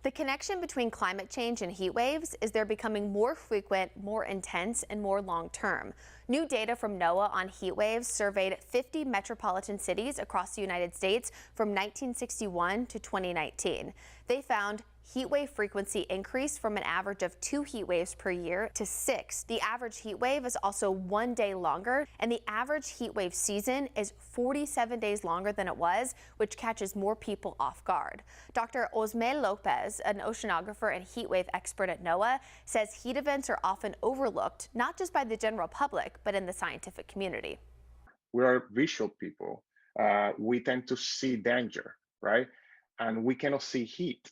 The connection between climate change and heat waves is they're becoming more frequent, more intense, and more long-term. New data from NOAA on heat waves surveyed 50 metropolitan cities across the United States from 1961 to 2019. They found heat wave frequency increased from an average of 2 heat waves per year to 6. The average heat wave is also 1 day longer, and the average heat wave season is 47 days longer than it was, which catches more people off guard. Dr. Hosmay Lopez, an oceanographer and heat wave expert at NOAA, says heat events are often overlooked, not just by the general public, but in the scientific community. We are visual people. We tend to see danger, right? And we cannot see heat.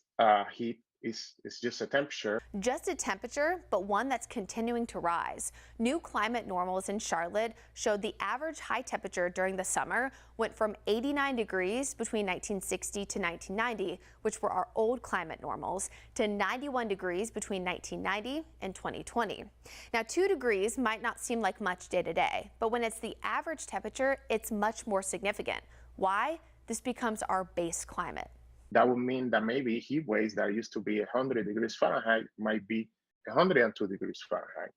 Heat is just a temperature. Just a temperature, but one that's continuing to rise. New climate normals in Charlotte showed the average high temperature during the summer went from 89 degrees between 1960 to 1990, which were our old climate normals, to 91 degrees between 1990 and 2020. Now, 2 degrees might not seem like much day to day, but when it's the average temperature, it's much more significant. Why? This becomes our base climate. That would mean that maybe heat waves that used to be 100 degrees Fahrenheit might be 102 degrees Fahrenheit.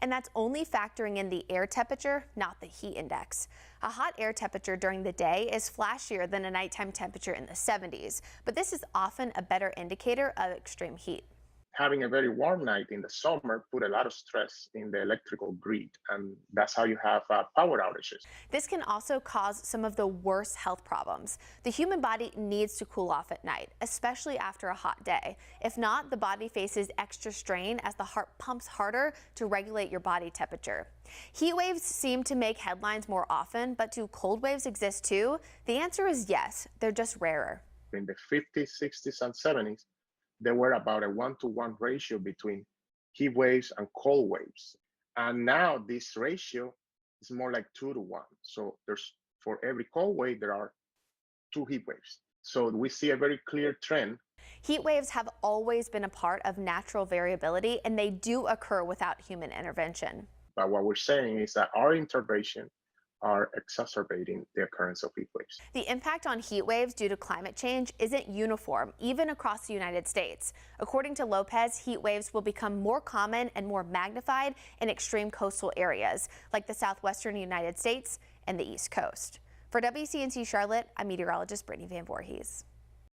And that's only factoring in the air temperature, not the heat index. A hot air temperature during the day is flashier than a nighttime temperature in the 70s, but this is often a better indicator of extreme heat. Having a very warm night in the summer put a lot of stress in the electrical grid, and that's how you have power outages. This can also cause some of the worst health problems. The human body needs to cool off at night, especially after a hot day. If not, the body faces extra strain as the heart pumps harder to regulate your body temperature. Heat waves seem to make headlines more often, but do cold waves exist too? The answer is yes, they're just rarer. In the 50s, 60s, and 70s, there were about a 1-to-1 ratio between heat waves and cold waves. And now this ratio is more like 2-to-1. So for every cold wave, there are 2 heat waves. So we see a very clear trend. Heat waves have always been a part of natural variability, and they do occur without human intervention. But what we're saying is that our intervention are exacerbating the occurrence of heat waves. The impact on heat waves due to climate change isn't uniform, even across the United States. According to Lopez, heat waves will become more common and more magnified in extreme coastal areas, like the southwestern United States and the East Coast. For WCNC Charlotte, I'm meteorologist Brittany Van Voorhees.